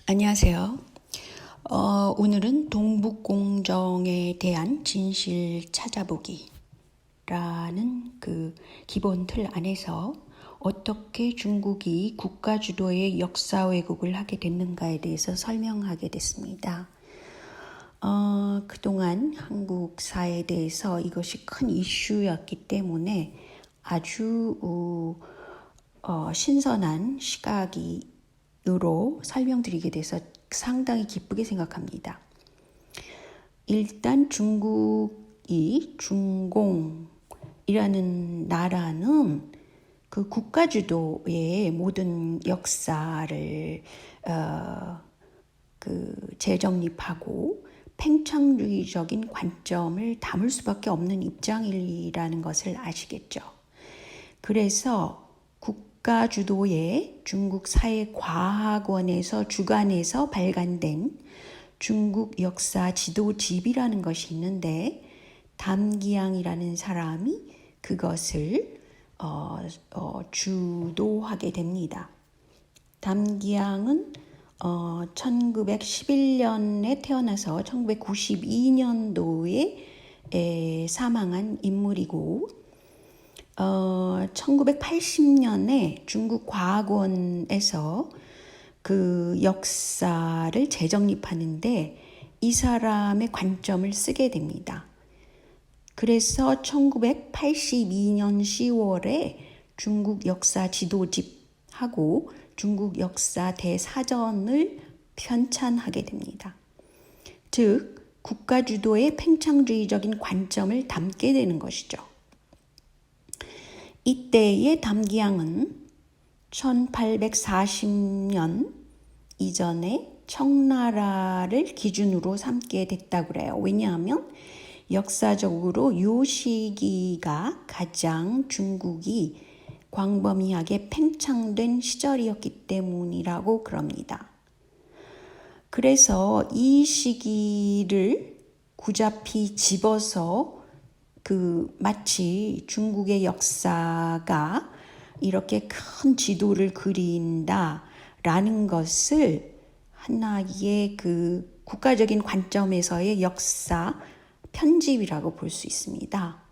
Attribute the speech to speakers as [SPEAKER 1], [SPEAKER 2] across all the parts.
[SPEAKER 1] 안녕하세요. 오늘은 동북공정에 대한 진실 찾아보기라는 그 기본 틀 안에서 어떻게 중국이 국가 주도의 역사 왜곡을 하게 됐는가에 대해서 설명하게 됐습니다. 그동안 한국사에 대해서 이것이 큰 이슈였기 때문에 아주 신선한 시각으로 설명드리게 돼서 상당히 기쁘게 생각합니다. 일단 중국이 중공이라는 나라는 그 국가 주도의 모든 역사를 재정립하고 팽창주의적인 관점을 담을 수밖에 없는 입장이라는 것을 아시겠죠. 그래서 국가 주도의 중국 사회과학원에서 주관해서 발간된 중국 역사 지도집이라는 것이 있는데 담기양이라는 사람이 그것을 주도하게 됩니다. 담기양은 1911년에 태어나서 1992년도에 사망한 인물이고 1980년에 중국 과학원에서 그 역사를 재정립하는데 이 사람의 관점을 쓰게 됩니다. 그래서 1982년 10월에 중국 역사 지도집하고 중국 역사 대사전을 편찬하게 됩니다. 즉, 국가 주도의 팽창주의적인 관점을 담게 되는 것이죠. 이때의 담기양은 1840년 이전에 청나라를 기준으로 삼게 됐다고 그래요. 왜냐하면 역사적으로 이 시기가 가장 중국이 광범위하게 팽창된 시절이었기 때문이라고 그럽니다. 그래서 이 시기를 구잡히 집어서 마치 중국의 역사가 이렇게 큰 지도를 그린다라는 것을 하나의 그 국가적인 관점에서의 역사 편집이라고 볼 수 있습니다.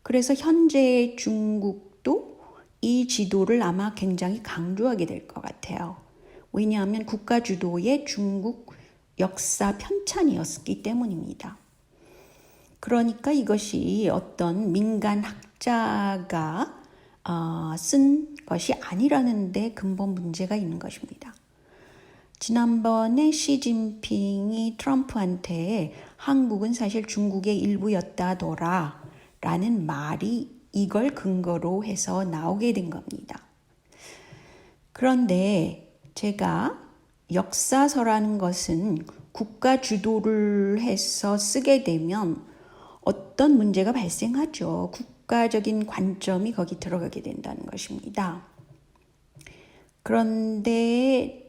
[SPEAKER 1] 그래서 현재 중국도 이 지도를 아마 굉장히 강조하게 될 것 같아요. 왜냐하면 국가 주도의 중국 역사 편찬이었기 때문입니다. 그러니까 이것이 어떤 민간 학자가 쓴 것이 아니라는 데 근본 문제가 있는 것입니다. 지난번에 시진핑이 트럼프한테 한국은 사실 중국의 일부였다더라 라는 말이 이걸 근거로 해서 나오게 된 겁니다. 그런데 제가 역사서라는 것은 국가 주도를 해서 쓰게 되면 어떤 문제가 발생하죠. 국가적인 관점이 거기 들어가게 된다는 것입니다. 그런데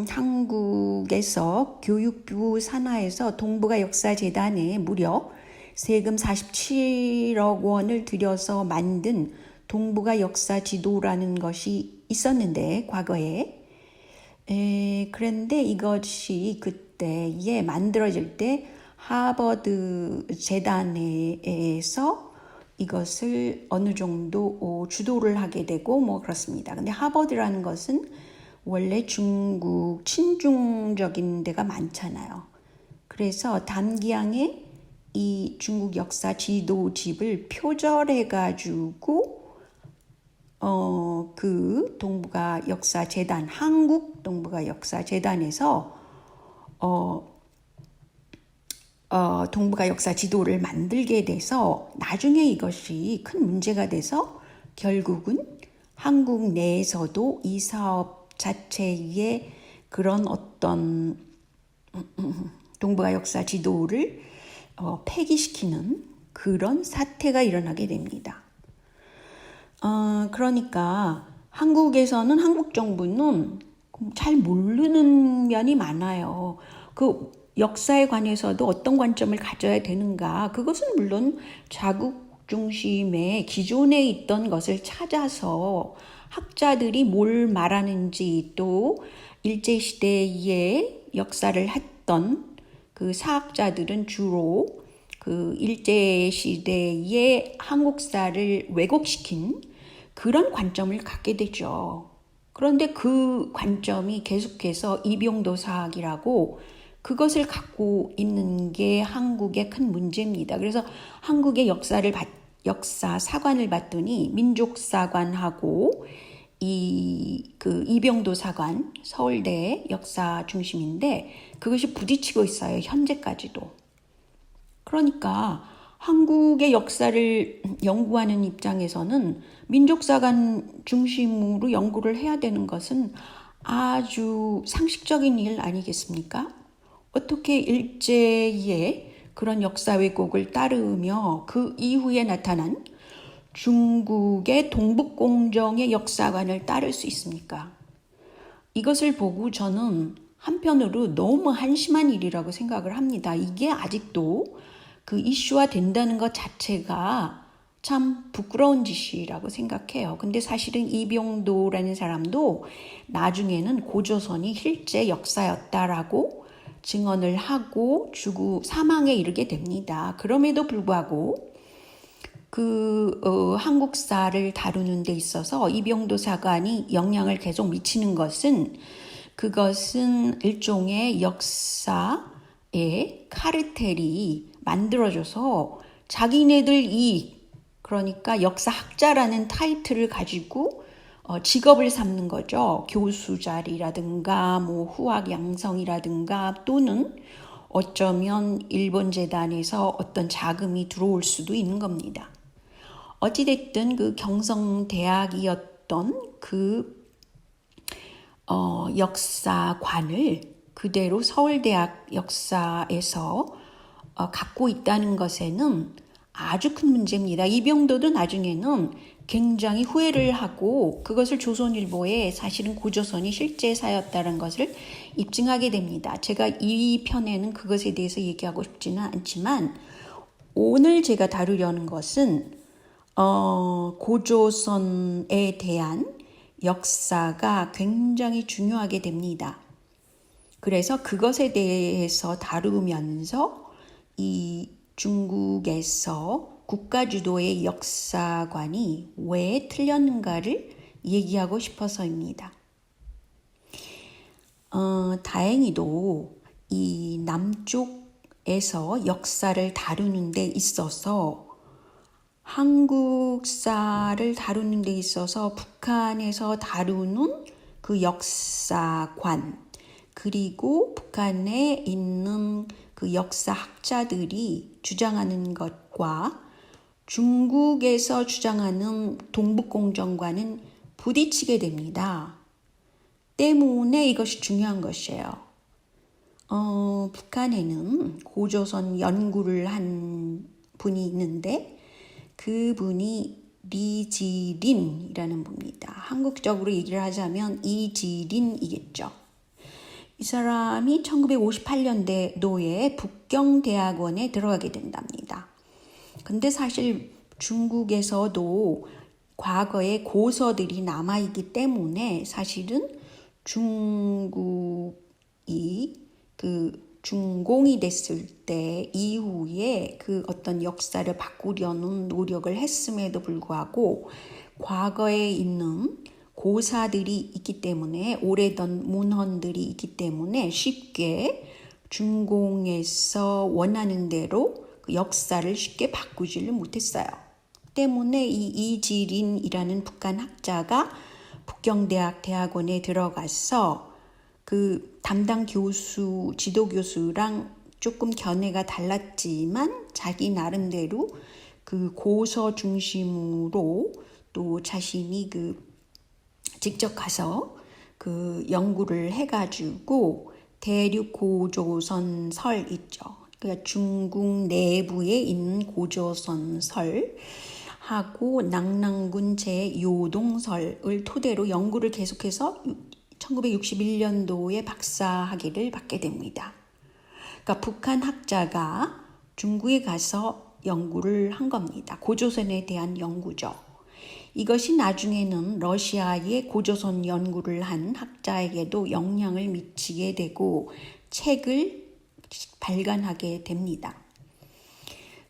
[SPEAKER 1] 한국에서 교육부 산하에서 동북아 역사재단에 무려 세금 47억 원을 들여서 만든 동북아 역사 지도라는 것이 있었는데 과거에 그런데 이것이 그때에 만들어질 때 하버드 재단에서 이것을 어느 정도 주도를 하게 되고 뭐 그렇습니다. 근데 하버드라는 것은 원래 중국 친중적인 데가 많잖아요. 그래서 담기양의 이 중국 역사 지도집을 표절해가지고 그 동북아 역사 재단, 한국 동북아 역사 재단에서 동북아 역사 지도를 만들게 돼서 나중에 이것이 큰 문제가 돼서 결국은 한국 내에서도 이 사업 자체의 그런 어떤 동북아 역사 지도를 폐기시키는 그런 사태가 일어나게 됩니다. 그러니까 한국에서는 한국 정부는 잘 모르는 면이 많아요. 그 역사에 관해서도 어떤 관점을 가져야 되는가, 그것은 물론 자국 중심의 기존에 있던 것을 찾아서 학자들이 뭘 말하는지 또 일제시대의 역사를 했던 그 사학자들은 주로 그 일제시대의 한국사를 왜곡시킨 그런 관점을 갖게 되죠. 그런데 그 관점이 계속해서 이병도 사학이라고 그것을 갖고 있는 게 한국의 큰 문제입니다. 그래서 한국의 역사 사관을 봤더니 민족사관하고 그 이병도 사관, 서울대 역사 중심인데 그것이 부딪히고 있어요. 현재까지도. 그러니까 한국의 역사를 연구하는 입장에서는 민족사관 중심으로 연구를 해야 되는 것은 아주 상식적인 일 아니겠습니까? 어떻게 일제의 그런 역사 왜곡을 따르며 그 이후에 나타난 중국의 동북공정의 역사관을 따를 수 있습니까? 이것을 보고 저는 한편으로 너무 한심한 일이라고 생각을 합니다. 이게 아직도 그 이슈화 된다는 것 자체가 참 부끄러운 짓이라고 생각해요. 근데 사실은 이병도라는 사람도 나중에는 고조선이 실제 역사였다라고 증언을 하고 사망에 이르게 됩니다. 그럼에도 불구하고 한국사를 다루는 데 있어서 이병도 사관이 영향을 계속 미치는 것은 그것은 일종의 역사의 카르텔이 만들어져서 자기네들 이익, 그러니까 역사학자라는 타이틀을 가지고 직업을 삼는 거죠. 교수 자리라든가 후학 양성이라든가 또는 어쩌면 일본 재단에서 어떤 자금이 들어올 수도 있는 겁니다. 어찌됐든 그 경성대학이었던 그 역사관을 그대로 서울대학 역사에서 갖고 있다는 것에는 아주 큰 문제입니다. 이병도도 나중에는 굉장히 후회를 하고 그것을 조선일보에 사실은 고조선이 실제사였다는 것을 입증하게 됩니다. 제가 이 편에는 그것에 대해서 얘기하고 싶지는 않지만 오늘 제가 다루려는 것은 고조선에 대한 역사가 굉장히 중요하게 됩니다. 그래서 그것에 대해서 다루면서 이 중국에서 국가주도의 역사관이 왜 틀렸는가를 얘기하고 싶어서입니다. 다행히도 이 남쪽에서 역사를 다루는 데 있어서 한국사를 다루는 데 있어서 북한에서 다루는 그 역사관 그리고 북한에 있는 그 역사학자들이 주장하는 것과 중국에서 주장하는 동북공정과는 부딪히게 됩니다. 때문에 이것이 중요한 것이에요. 북한에는 고조선 연구를 한 분이 있는데 그분이 리지린이라는 분입니다. 한국적으로 얘기를 하자면 이지린이겠죠. 이 사람이 1958년도에 북경대학원에 들어가게 된답니다. 근데 사실 중국에서도 과거에 고서들이 남아있기 때문에 사실은 중국이 그 중공이 됐을 때 이후에 그 어떤 역사를 바꾸려는 노력을 했음에도 불구하고 과거에 있는 고사들이 있기 때문에 오래된 문헌들이 있기 때문에 쉽게 중공에서 원하는 대로 그 역사를 쉽게 바꾸지를 못했어요. 때문에 이 이지린이라는 북한 학자가 북경대학 대학원에 들어가서 그 담당 교수, 지도 교수랑 조금 견해가 달랐지만 자기 나름대로 그 고서 중심으로 또 자신이 그 직접 가서 그 연구를 해가지고 대륙 고조선 설 있죠. 그러니까 중국 내부에 있는 고조선 설하고 낙랑군 제요동설을 토대로 연구를 계속해서 1961년도에 박사학위를 받게 됩니다. 그러니까 북한 학자가 중국에 가서 연구를 한 겁니다. 고조선에 대한 연구죠. 이것이 나중에는 러시아의 고조선 연구를 한 학자에게도 영향을 미치게 되고 책을 발간하게 됩니다.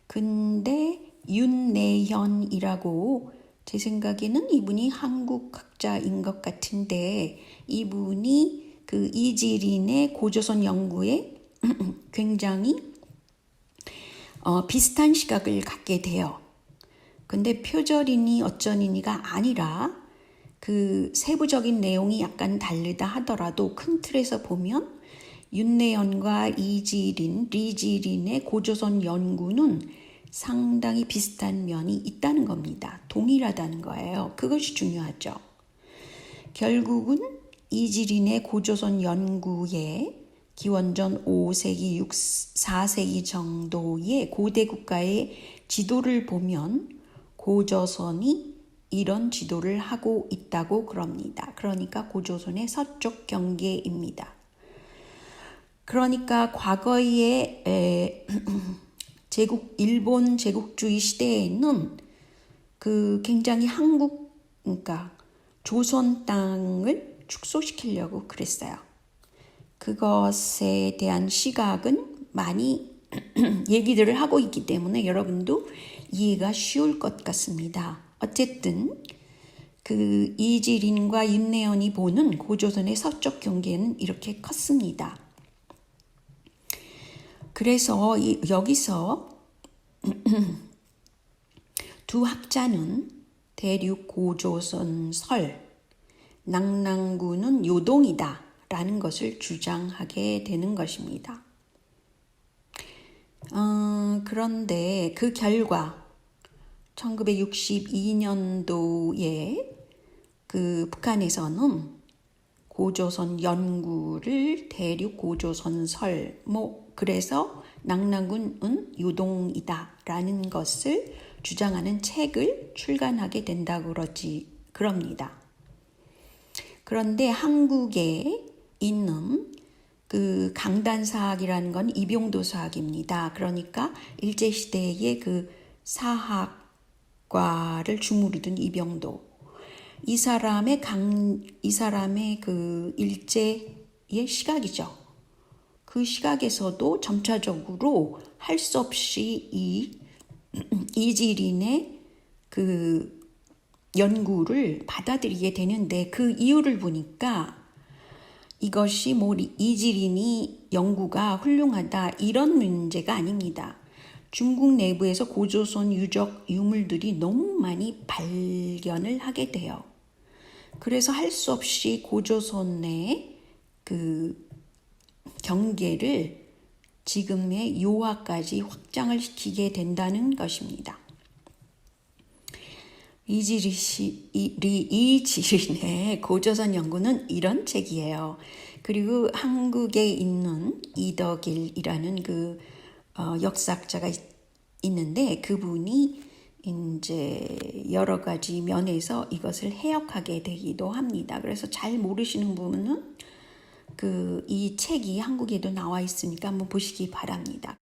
[SPEAKER 1] 근데 윤내현이라고 제 생각에는 이분이 한국 학자인 것 같은데 이분이 그 이지린의 고조선 연구에 굉장히 비슷한 시각을 갖게 돼요. 근데 표절이니 어쩌니니가 아니라 그 세부적인 내용이 약간 다르다 하더라도 큰 틀에서 보면 윤내현과 이지린, 리지린의 고조선 연구는 상당히 비슷한 면이 있다는 겁니다. 동일하다는 거예요. 그것이 중요하죠. 결국은 이지린의 고조선 연구에 기원전 5세기, 4세기 정도의 고대 국가의 지도를 보면 고조선이 이런 지도를 하고 있다고 그럽니다. 그러니까 고조선의 서쪽 경계입니다. 그러니까 과거의 일본 제국주의 시대에는 그 굉장히 그러니까 조선 땅을 축소시키려고 그랬어요. 그것에 대한 시각은 많이 얘기들을 하고 있기 때문에 여러분도 이해가 쉬울 것 같습니다. 어쨌든 그 이지린과 윤내현이 보는 고조선의 서쪽 경계는 이렇게 컸습니다. 그래서 여기서 두 학자는 대륙 고조선 설, 낙랑군은 요동이다 라는 것을 주장하게 되는 것입니다. 그런데 그 결과 1962년도에 그 북한에서는 고조선 연구를 대륙 고조선 설, 그래서 낙랑군은 요동이다라는 것을 주장하는 책을 출간하게 된다고 그럽니다. 그런데 한국에 있는 그 강단사학이라는 건 이병도 사학입니다. 그러니까 일제시대의 그 사학과를 주무르던 이병도. 이 사람의 그 일제의 시각이죠. 그 시각에서도 점차적으로 할 수 없이 이지린의 그 연구를 받아들이게 되는데 그 이유를 보니까 이것이 이지린이 연구가 훌륭하다 이런 문제가 아닙니다. 중국 내부에서 고조선 유적 유물들이 너무 많이 발견을 하게 돼요. 그래서 할 수 없이 고조선의 그 경계를 지금의 요하까지 확장을 시키게 된다는 것입니다. 이지린의 고조선 연구는 이런 책이에요. 그리고 한국에 있는 이덕일이라는 그 역사학자가 있는데 그분이 이제 여러 가지 면에서 이것을 해역하게 되기도 합니다. 그래서 잘 모르시는 분은 이 책이 한국에도 나와 있으니까 한번 보시기 바랍니다.